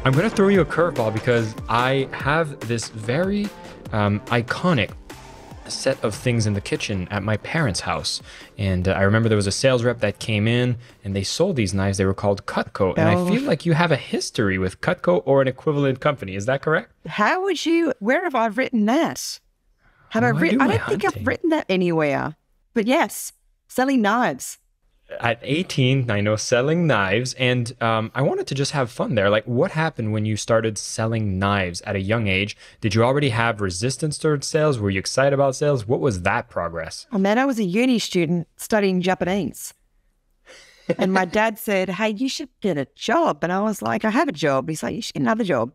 I'm going to throw you a curveball because I have this very iconic set of things in the kitchen at my parents' house. And I remember there was a sales rep that came in and they sold these knives. They were called Cutco. And I feel like you have a history with Cutco or an equivalent company. Is that correct? How would you, where have I written that? Have I written, I don't think I've written that anywhere. But yes, selling knives. At 18, I know, selling knives, and I wanted to just have fun there. Like, what happened when you started selling knives at a young age? Did you already have resistance towards sales? Were you excited about sales? What was that progress? Oh man, I was a uni student studying Japanese. And my dad said, hey, you should get a job. And I was like, I have a job. He's like, you should get another job.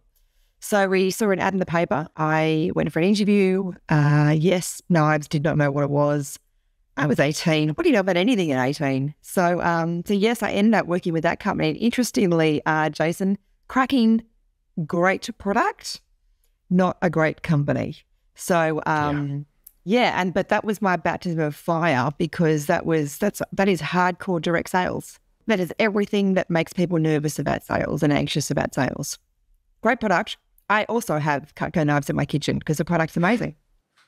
So we saw an ad in the paper. I went for an interview. Yes, knives, did not know what it was. I was 18. What do you know about anything at 18? So yes, I ended up working with that company. And interestingly, Jason, cracking, great product, not a great company. So but that was my baptism of fire because that is hardcore direct sales. That is everything that makes people nervous about sales and anxious about sales. Great product. I also have Cutco knives in my kitchen because the product's amazing.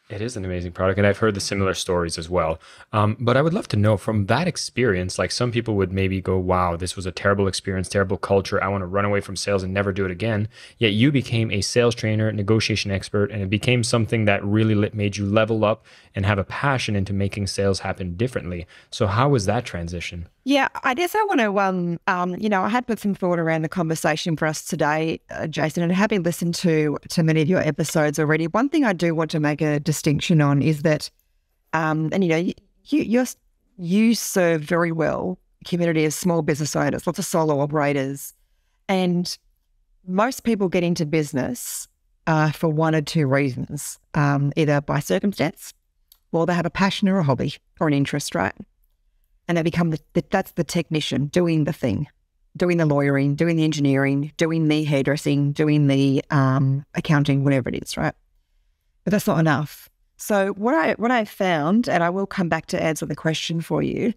It is an amazing product, and I've heard the similar stories as well. But I would love to know from that experience, like some people would maybe go, wow, this was a terrible experience, terrible culture. I want to run away from sales and never do it again. Yet you became a sales trainer, negotiation expert, and it became something that really made you level up and have a passion into making sales happen differently. So how was that transition? Yeah, I guess I want to, I had put some thought around the conversation for us today, Jason, and having listened to many of your episodes already, one thing I do want to make a distinction on is that, you serve very well a community of small business owners, lots of solo operators, and most people get into business for one or two reasons, either by circumstance, or they have a passion or a hobby or an interest, right? And they become that's the technician doing the thing, doing the lawyering, doing the engineering, doing the hairdressing, doing the accounting, whatever it is, right? But that's not enough. So what I found, and I will come back to answer the question for you,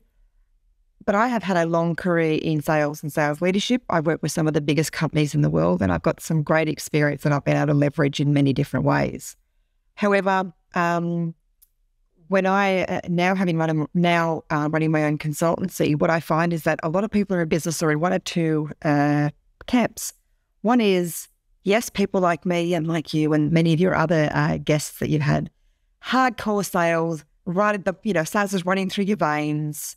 but I have had a long career in sales and sales leadership. I work with some of the biggest companies in the world, and I've got some great experience that I've been able to leverage in many different ways. However, when I running my own consultancy, what I find is that a lot of people are in business are in one or two camps. One is, yes, people like me and like you and many of your other guests that you've had, hardcore sales, right at the, sales is running through your veins,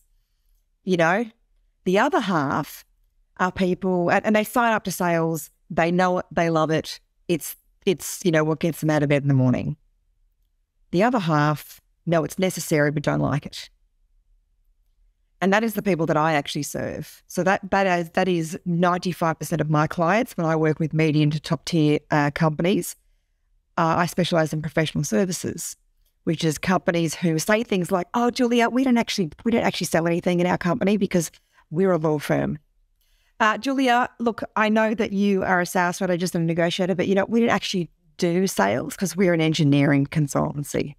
The other half are people, and they sign up to sales, they know it, they love it. It's what gets them out of bed in the morning. The other half, no, it's necessary, but don't like it. And that is the people that I actually serve. So that is 95% of my clients when I work with medium to top tier companies. I specialize in professional services, which is companies who say things like, "Oh, Julia, we don't actually sell anything in our company because we're a law firm." Julia, look, I know that you are a sales strategist and a negotiator, but we don't actually do sales because we're an engineering consultancy.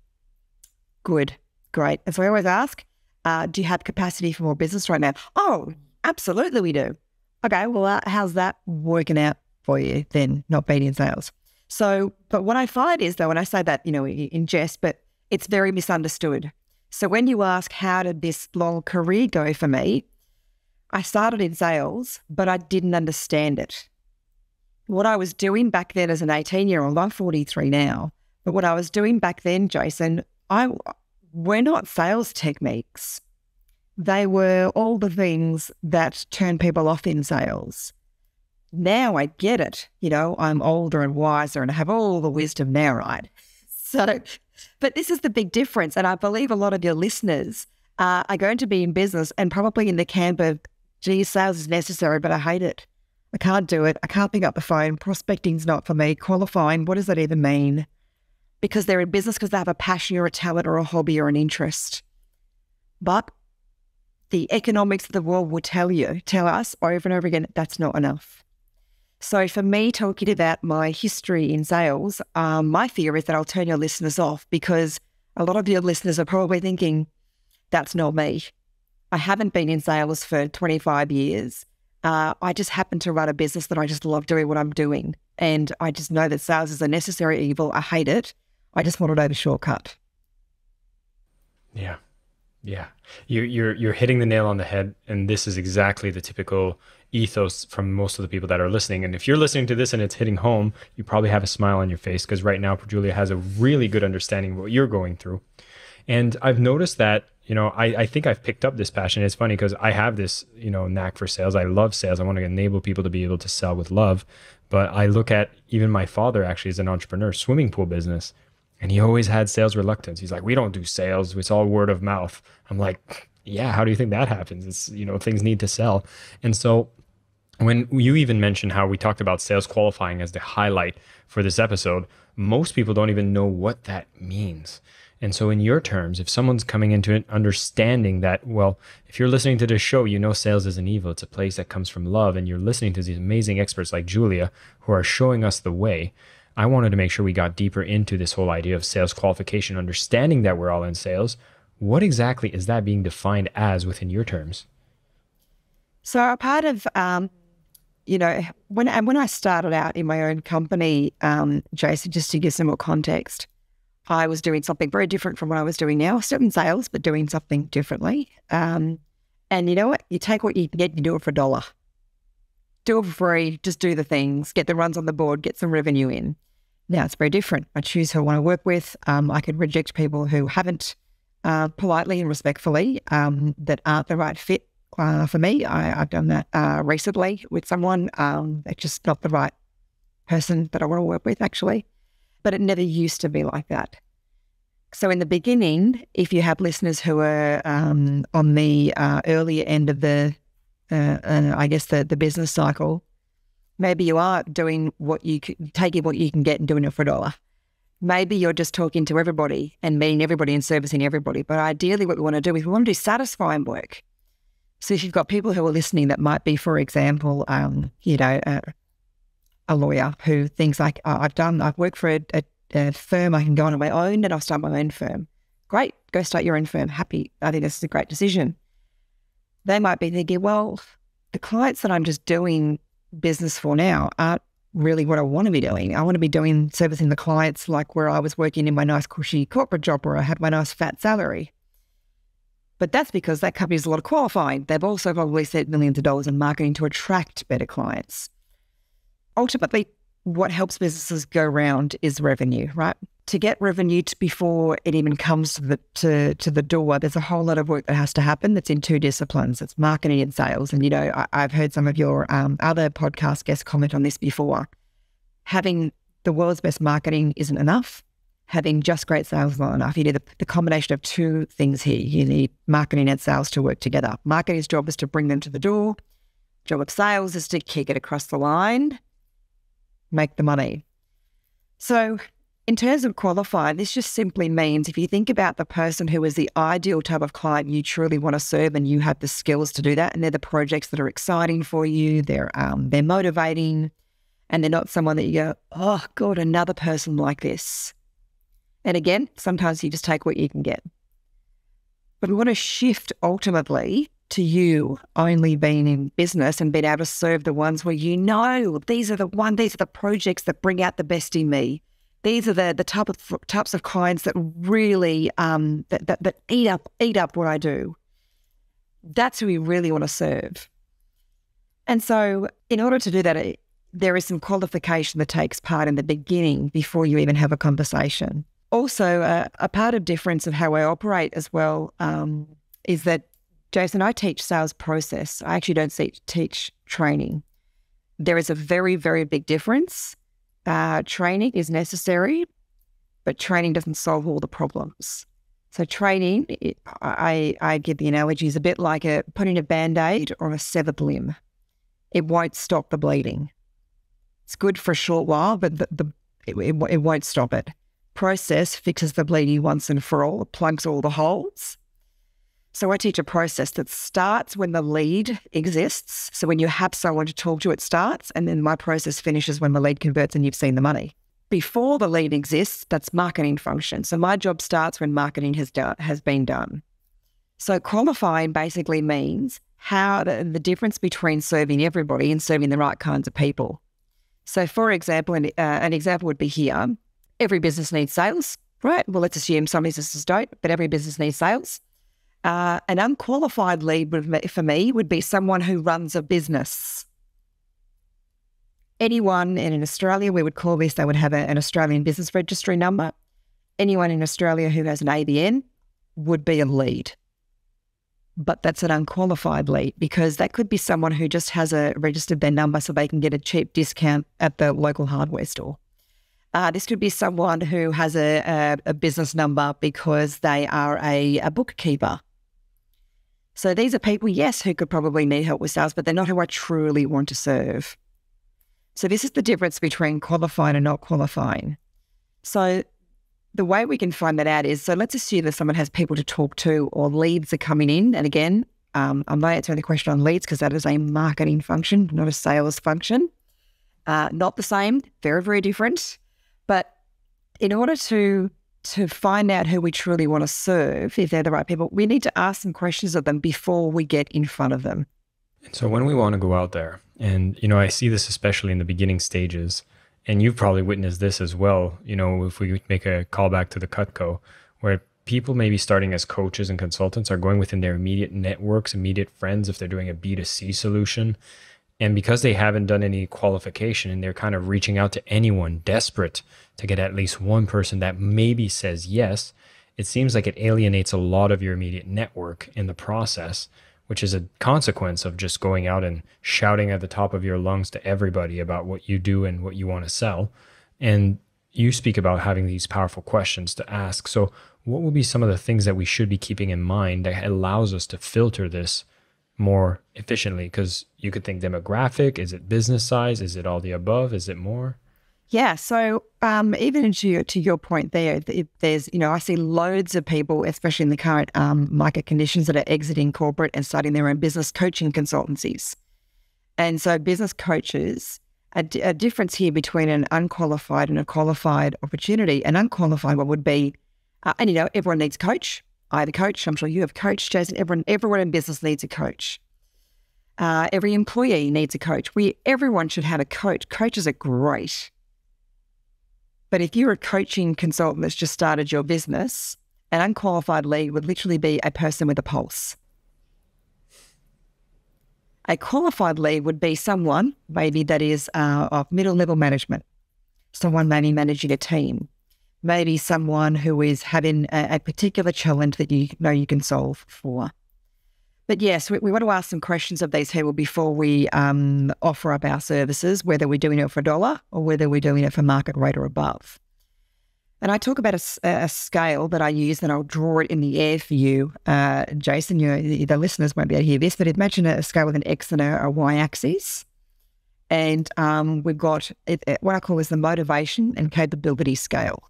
Good, great. And so I always ask, do you have capacity for more business right now? Oh, absolutely we do. Okay, well, how's that working out for you then, not being in sales? So, but what I find is though, when I say that, in jest, but it's very misunderstood. So when you ask, how did this long career go for me? I started in sales, but I didn't understand it. What I was doing back then as an 18-year-old, I'm 43 now, but what I was doing back then, Jason, were not sales techniques. They were all the things that turn people off in sales. Now I get it. I'm older and wiser and I have all the wisdom now, right? So, but this is the big difference. And I believe a lot of your listeners are going to be in business and probably in the camp of, gee, sales is necessary, but I hate it. I can't do it. I can't pick up the phone. Prospecting's not for me. Qualifying, what does that even mean? Because they're in business because they have a passion or a talent or a hobby or an interest. But the economics of the world will tell us over and over again, that's not enough. So for me, talking about my history in sales, my fear is that I'll turn your listeners off because a lot of your listeners are probably thinking, that's not me. I haven't been in sales for 25 years. I just happen to run a business that I just love doing what I'm doing. And I just know that sales is a necessary evil. I hate it. I just want to know the shortcut. Yeah. Yeah, you're hitting the nail on the head, and this is exactly the typical ethos from most of the people that are listening. And if you're listening to this and it's hitting home, you probably have a smile on your face because right now Julia has a really good understanding of what you're going through. And I've noticed that, I think I've picked up this passion. It's funny because I have this, knack for sales. I love sales. I want to enable people to be able to sell with love. But I look at even my father actually as an entrepreneur, swimming pool business. And he always had sales reluctance. He's like, we don't do sales. It's all word of mouth. I'm like, yeah, how do you think that happens? It's, things need to sell. And so when you even mentioned how we talked about sales qualifying as the highlight for this episode, most people don't even know what that means. And so in your terms, if someone's coming into it understanding that, well, if you're listening to this show, sales isn't evil. It's a place that comes from love. And you're listening to these amazing experts like Julia who are showing us the way. I wanted to make sure we got deeper into this whole idea of sales qualification, understanding that we're all in sales. What exactly is that being defined as within your terms? So a part of, when I started out in my own company, Jason, just to give some more context, I was doing something very different from what I was doing now. Still in sales, but doing something differently. And you know what? You take what you can get, you do it for $1. Do it for free, just do the things, get the runs on the board, get some revenue in. Now it's very different. I choose who I want to work with. I can reject people who haven't, politely and respectfully, that aren't the right fit for me. I've done that recently with someone. They're just not the right person that I want to work with, actually. But it never used to be like that. So in the beginning, if you have listeners who are on the earlier end of the business cycle, maybe you are doing taking what you can get and doing it for $1. Maybe you're just talking to everybody and meeting everybody and servicing everybody. But ideally what we want to do is we want to do satisfying work. So if you've got people who are listening that might be, for example, a lawyer who thinks like, I've worked for a firm, I can go on my own and I'll start my own firm. Great, go start your own firm. Happy. I think this is a great decision. They might be thinking, well, the clients that I'm just doing business for now aren't really what I want to be doing. I want to be doing servicing the clients like where I was working in my nice cushy corporate job where I had my nice fat salary. But that's because that company is a lot of qualifying. They've also probably spent millions of dollars in marketing to attract better clients. Ultimately, what helps businesses go round is revenue, right? To get revenue before it even comes to the door, there's a whole lot of work that has to happen that's in two disciplines. It's marketing and sales. And, I've heard some of your other podcast guests comment on this before. Having the world's best marketing isn't enough. Having just great sales is not enough. You need the combination of two things here. You need marketing and sales to work together. Marketing's job is to bring them to the door. Job of sales is to kick it across the line, make the money. So in terms of qualify, this just simply means if you think about the person who is the ideal type of client you truly want to serve and you have the skills to do that, and they're the projects that are exciting for you, they're motivating, and they're not someone that you go, oh God, another person like this. And again, sometimes you just take what you can get. But we want to shift ultimately to you only being in business and being able to serve the ones where these are the projects that bring out the best in me. These are the types of clients that really that eat up what I do. That's who we really want to serve. And so in order to do that, there is some qualification that takes part in the beginning before you even have a conversation. Also, a part of difference of how I operate as well is that, Jason, I teach sales process. I actually don't teach training. There is a very, very big difference. Training is necessary, but training doesn't solve all the problems. So training, I give the analogy, is a bit like putting a Band-Aid on a severed limb. It won't stop the bleeding. It's good for a short while, but it won't stop it. Process fixes the bleeding once and for all. It plugs all the holes. So I teach a process that starts when the lead exists. So when you have someone to talk to, it starts. And then my process finishes when the lead converts and you've seen the money. Before the lead exists, that's marketing function. So my job starts when marketing has been done. So qualifying basically means how the difference between serving everybody and serving the right kinds of people. So, for example, an example would be here. Every business needs sales, right? Well, let's assume some businesses don't, but every business needs sales. An unqualified lead for me would be someone who runs a business. Anyone in Australia, we would call this, they would have an Australian Business Registry number. Anyone in Australia who has an ABN would be a lead. But that's an unqualified lead, because that could be someone who just has registered their number so they can get a cheap discount at the local hardware store. This could be someone who has a business number because they are a bookkeeper. So these are people, yes, who could probably need help with sales, but they're not who I truly want to serve. So this is the difference between qualifying and not qualifying. So the way we can find that out is, so let's assume that someone has people to talk to or leads are coming in. And again, I'm not answering the question on leads because that is a marketing function, not a sales function. Not the same, very, very different. But in order to find out who we truly want to serve, if they're the right people, we need to ask some questions of them before we get in front of them. And so when we want to go out there, and, I see this especially in the beginning stages, and you've probably witnessed this as well, if we make a callback to the Cutco, where people maybe starting as coaches and consultants are going within their immediate networks, immediate friends, if they're doing a B2C solution. And because they haven't done any qualification and they're kind of reaching out to anyone desperate to get at least one person that maybe says yes, it seems like it alienates a lot of your immediate network in the process, which is a consequence of just going out and shouting at the top of your lungs to everybody about what you do and what you want to sell. And you speak about having these powerful questions to ask. So what will be some of the things that we should be keeping in mind that allows us to filter this more efficiently? Because you could think demographic, is it business size? Is it all the above? Is it more? Yeah. So even to your point there, there's, I see loads of people, especially in the current market conditions, that are exiting corporate and starting their own business coaching consultancies. And so business coaches, a difference here between an unqualified and a qualified opportunity. An unqualified one would be, and everyone needs a coach. I have a coach. I'm sure you have a coach, Jason. Everyone in business needs a coach. Every employee needs a coach. Everyone should have a coach. Coaches are great. But if you're a coaching consultant that's just started your business, an unqualified lead would literally be a person with a pulse. A qualified lead would be someone maybe that is of middle-level management, someone maybe managing a team, maybe someone who is having a particular challenge that you know you can solve for. But yes, we want to ask some questions of these people before we offer up our services, whether we're doing it for $1 or whether we're doing it for market rate or above. And I talk about a scale that I use, and I'll draw it in the air for you. Jason, the listeners won't be able to hear this, but imagine a scale with an X and a Y axis. And we've got what I call is the motivation and capability scale.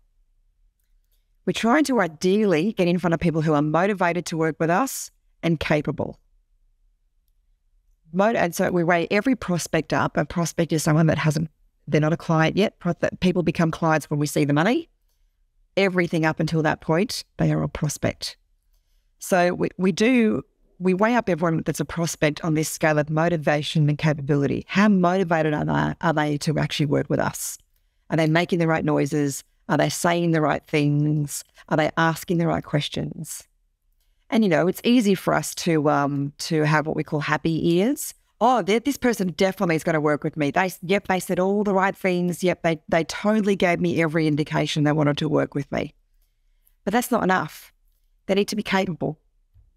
We're trying to ideally get in front of people who are motivated to work with us and capable. And so we weigh every prospect up. A prospect is someone that they're not a client yet. People become clients when we see the money. Everything up until that point, they are a prospect. So we weigh up everyone that's a prospect on this scale of motivation and capability. How motivated are they to actually work with us? Are they making the right noises? Are they saying the right things? Are they asking the right questions? And, it's easy for us to have what we call happy ears. Oh, this person definitely is going to work with me. They said all the right things. Yep, they totally gave me every indication they wanted to work with me. But that's not enough. They need to be capable.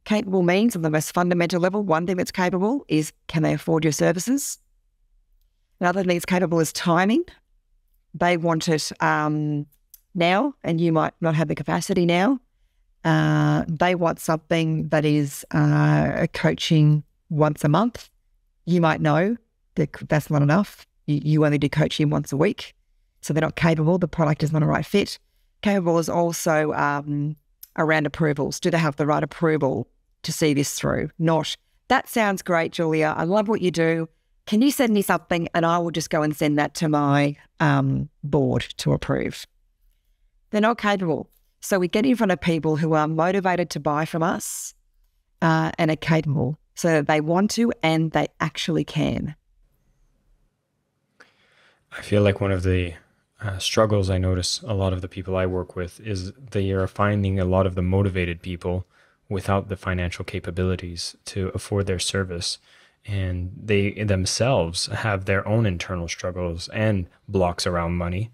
Capable means, on the most fundamental level, one thing that's capable is, can they afford your services? Another thing that's capable is timing. They want it now, and you might not have the capacity now. They want something that is coaching once a month. You might know that that's not enough. You only do coaching once a week. So they're not capable. The product is not a right fit. Capable is also around approvals. Do they have the right approval to see this through? Not, that sounds great, Julia. I love what you do. Can you send me something and I will just go and send that to my board to approve? They're not capable. So we get in front of people who are motivated to buy from us and are capable. so that they want to and they actually can. I feel like one of the struggles I notice a lot of the people I work with is they are finding a lot of the motivated people without the financial capabilities to afford their service. And they themselves have their own internal struggles and blocks around money.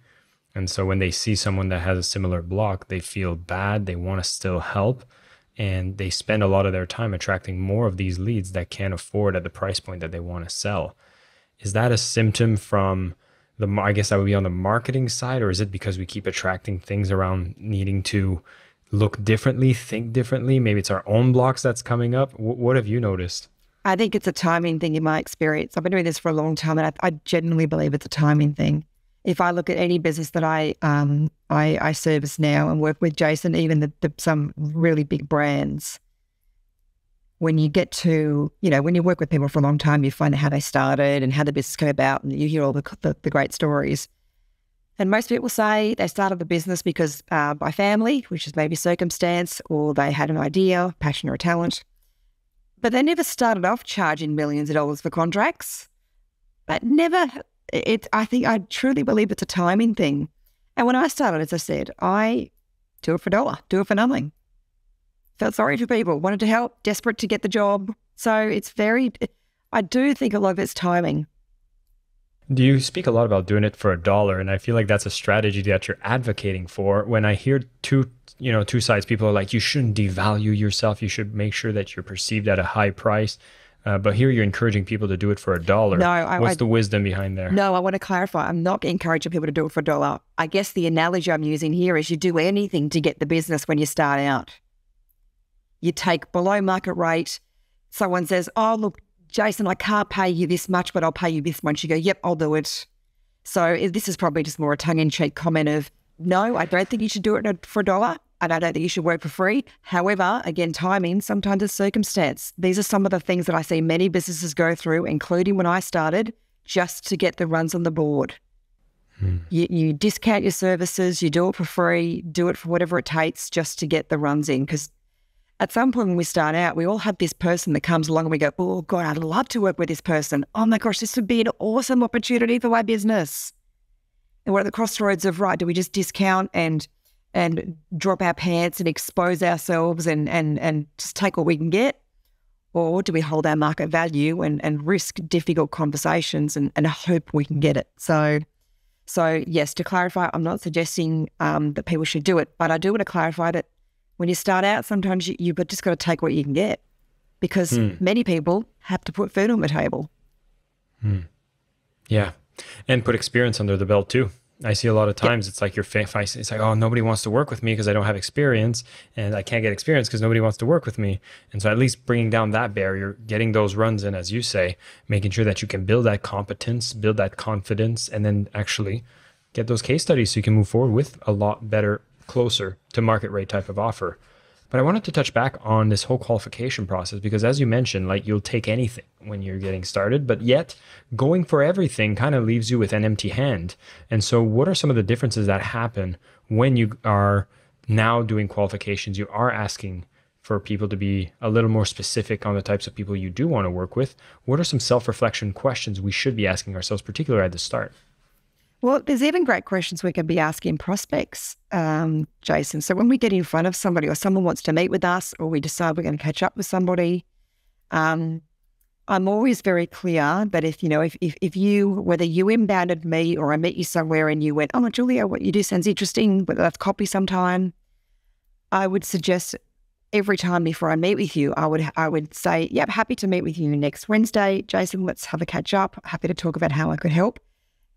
And so when they see someone that has a similar block, they feel bad, they want to still help, and they spend a lot of their time attracting more of these leads that can't afford at the price point that they want to sell. Is that a symptom from I guess that would be on the marketing side, or is it because we keep attracting things around needing to look differently, think differently? Maybe it's our own blocks that's coming up. What have you noticed? I think it's a timing thing in my experience. I've been doing this for a long time, and I genuinely believe it's a timing thing. If I look at any business that I service now and work with, Jason, even some really big brands, when you get to, when you work with people for a long time, you find out how they started and how the business came about, and you hear all the great stories. And most people say they started the business because by family, which is maybe circumstance, or they had an idea, passion or a talent. But they never started off charging millions of dollars for contracts. But I truly believe it's a timing thing. And when I started, as I said, I do it for a dollar, do it for nothing. Felt sorry for people, wanted to help, desperate to get the job. So I do think a lot of it's timing. Do you speak a lot about doing it for a dollar? And I feel like that's a strategy that you're advocating for. When I hear two sides, people are like, you shouldn't devalue yourself. You should make sure that you're perceived at a high price. But here you're encouraging people to do it for a dollar. No, What's the wisdom behind there? No, I want to clarify. I'm not encouraging people to do it for a dollar. I guess the analogy I'm using here is you do anything to get the business when you start out. You take below market rate. Someone says, oh, look, Jason, I can't pay you this much, but I'll pay you this much. You go, yep, I'll do it. So this is probably just more a tongue-in-cheek comment of, no, I don't think you should do it for a dollar. And I don't think you should work for free. However, again, timing, sometimes it's circumstance. These are some of the things that I see many businesses go through, including when I started, just to get the runs on the board. You discount your services, you do it for free, do it for whatever it takes just to get the runs in. Because at some point when we start out, we all have this person that comes along and we go, oh, God, I'd love to work with this person. Oh, my gosh, this would be an awesome opportunity for my business. And we're at the crossroads of, right, do we just discount and drop our pants and expose ourselves and just take what we can get? Or do we hold our market value and risk difficult conversations and hope we can get it? So yes, to clarify, I'm not suggesting that people should do it, but I do want to clarify that when you start out, sometimes you've just got to take what you can get, because many people have to put food on the table. Yeah. And put experience under the belt too. I see a lot of times it's like it's like, oh, nobody wants to work with me because I don't have experience, and I can't get experience because nobody wants to work with me. And so at least bringing down that barrier, getting those runs in, as you say, making sure that you can build that competence, build that confidence, and then actually get those case studies so you can move forward with a lot better, closer to market rate type of offer. But I wanted to touch back on this whole qualification process, because as you mentioned, like, you'll take anything when you're getting started, but yet going for everything kind of leaves you with an empty hand. And so what are some of the differences that happen when you are now doing qualifications? You are asking for people to be a little more specific on the types of people you do want to work with. What are some self-reflection questions we should be asking ourselves, particularly at the start? Well, there's even great questions we can be asking prospects, Jason. So when we get in front of somebody, or someone wants to meet with us, or we decide we're going to catch up with somebody, I'm always very clear that if you, whether you inbounded me or I met you somewhere and you went, oh, Julia, what you do sounds interesting, whether that's copy sometime, I would suggest every time before I meet with you, I would say, yep, happy to meet with you next Wednesday. Jason, let's have a catch up. Happy to talk about how I could help.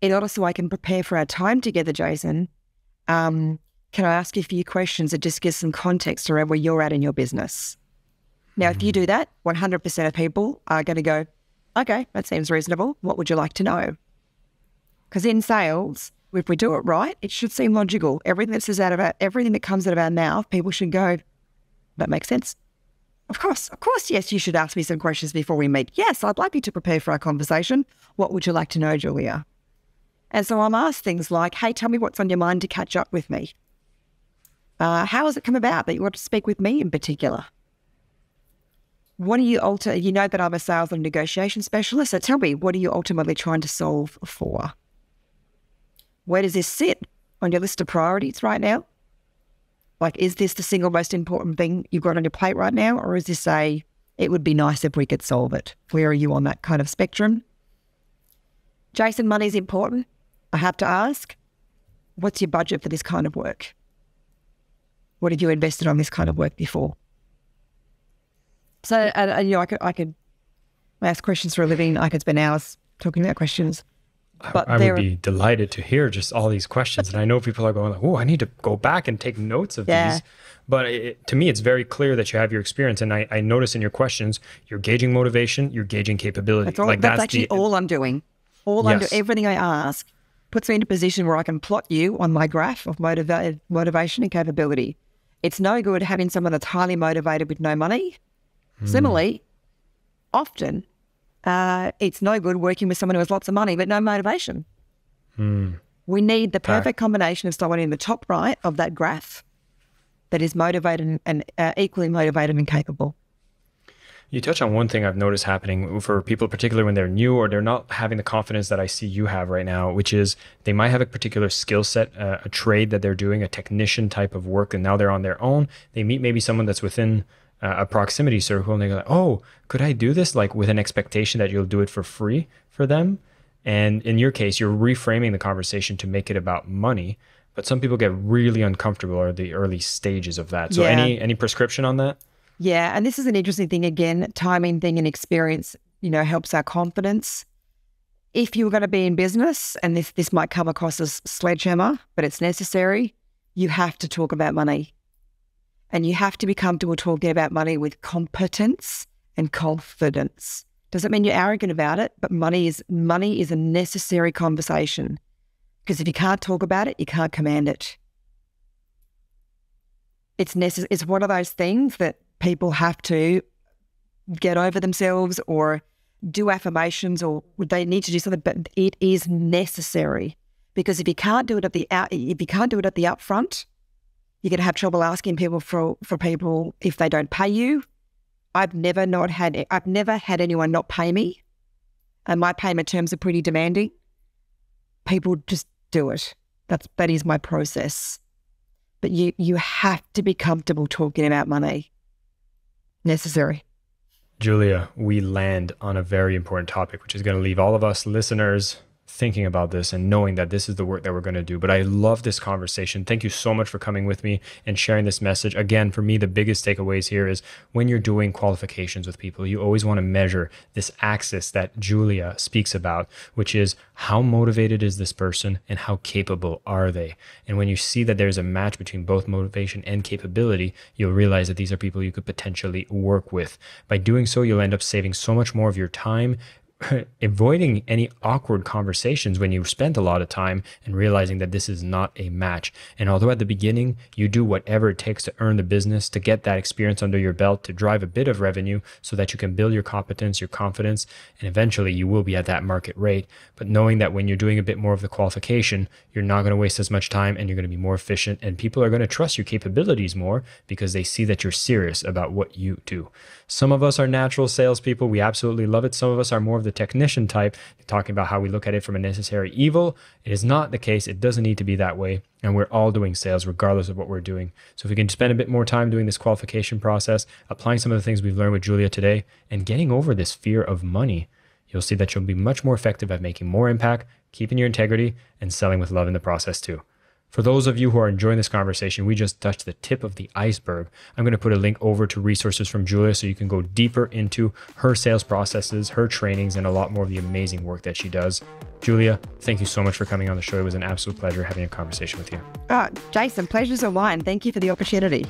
In order so I can prepare for our time together, Jason, can I ask you a few questions that just give some context around where you're at in your business? Now, if you do that, 100% of people are going to go, okay, that seems reasonable. What would you like to know? Because in sales, if we do it right, it should seem logical. Everything that comes out of our mouth, people should go, that makes sense. Of course, yes, you should ask me some questions before we meet. Yes, I'd like you to prepare for our conversation. What would you like to know, Julia? And so I'm asked things like, hey, tell me what's on your mind to catch up with me. How has it come about that you want to speak with me in particular? what do you you know that I'm a sales and negotiation specialist, so tell me, what are you ultimately trying to solve for? Where does this sit on your list of priorities right now? Like, is this the single most important thing you've got on your plate right now? Or is this it would be nice if we could solve it? Where are you on that kind of spectrum? Jason, money's important. I have to ask, what's your budget for this kind of work? What have you invested on this kind of work before? So, and, you know, I could ask questions for a living. I could spend hours talking about questions. But I would be delighted to hear just all these questions. And I know people are going like, oh, I need to go back and take notes of these. But to me, it's very clear that you have your experience. And I notice in your questions, you're gauging motivation, you're gauging capability. That's actually all I'm doing. Everything I ask puts me in a position where I can plot you on my graph of motivation and capability. It's no good having someone that's highly motivated with no money. Similarly, often, it's no good working with someone who has lots of money but no motivation. We need the perfect combination of someone in the top right of that graph that is motivated and equally motivated and capable. You touch on one thing I've noticed happening for people, particularly when they're new or they're not having the confidence that I see you have right now, which is they might have a particular skill set, a trade that they're doing, a technician type of work, and now they're on their own. They meet maybe someone that's within a proximity circle, and they go like, oh, could I do this? Like with an expectation that you'll do it for free for them. And in your case, you're reframing the conversation to make it about money. But some people get really uncomfortable at the early stages of that. So any prescription on that? Yeah, and this is an interesting thing again, timing thing and experience, you know, helps our confidence. If you're going to be in business, and this might come across as sledgehammer, but it's necessary, you have to talk about money. And you have to be comfortable talking about money with competence and confidence. Doesn't mean you're arrogant about it, but money is a necessary conversation. Because if you can't talk about it, you can't command it. It's one of those things that people have to get over themselves or do affirmations, or they need to do something, but it is necessary. Because if you can't do it at the upfront, you're going to have trouble asking people for people if they don't pay you. I've never had anyone not pay me, and my payment terms are pretty demanding. People just do it. That is my process. But you have to be comfortable talking about money. Necessary. Julia, we land on a very important topic, which is going to leave all of us listeners thinking about this and knowing that this is the work that we're going to do. But I love this conversation. Thank you so much for coming with me and sharing this message. Again, for me, the biggest takeaways here is when you're doing qualifications with people, you always want to measure this axis that Julia speaks about, which is how motivated is this person and how capable are they? And when you see that there's a match between both motivation and capability, you'll realize that these are people you could potentially work with. By doing so, you'll end up saving so much more of your time, avoiding any awkward conversations when you spent a lot of time and realizing that this is not a match. And although at the beginning you do whatever it takes to earn the business, to get that experience under your belt, to drive a bit of revenue so that you can build your competence, your confidence, and eventually you will be at that market rate. But knowing that when you're doing a bit more of the qualification, you're not going to waste as much time and you're going to be more efficient, and people are going to trust your capabilities more because they see that you're serious about what you do. Some of us are natural salespeople. We absolutely love it. Some of us are more of the technician type, talking about how we look at it from a necessary evil. It is not the case. It doesn't need to be that way. And we're all doing sales regardless of what we're doing. So if we can spend a bit more time doing this qualification process, applying some of the things we've learned with Julia today, and getting over this fear of money, you'll see that you'll be much more effective at making more impact, keeping your integrity, and selling with love in the process too. For those of you who are enjoying this conversation, we just touched the tip of the iceberg. I'm going to put a link over to resources from Julia so you can go deeper into her sales processes, her trainings, and a lot more of the amazing work that she does. Julia, thank you so much for coming on the show. It was an absolute pleasure having a conversation with you. Jason, pleasure's all mine. Thank you for the opportunity.